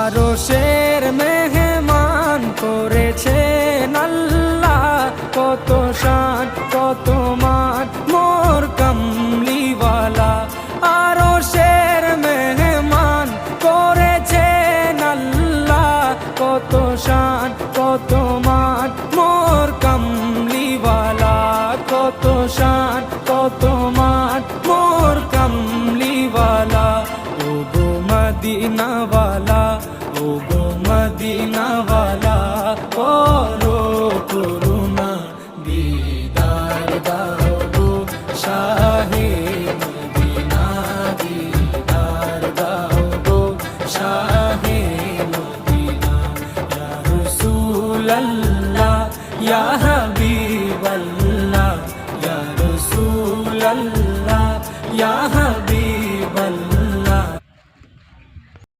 আরশের মেহমান করেছেন আল্লাহ, কত শান কত মান মোর কামলিওয়ালা। আরশের মেহমান করেছেন আল্লাহ, কত শান কত মান মোর কামলিওয়ালা, কত শান কত মান মোর কামলিওয়ালা। ও গো মদিনাওয়ালা, ও গো মদিনাওয়ালা।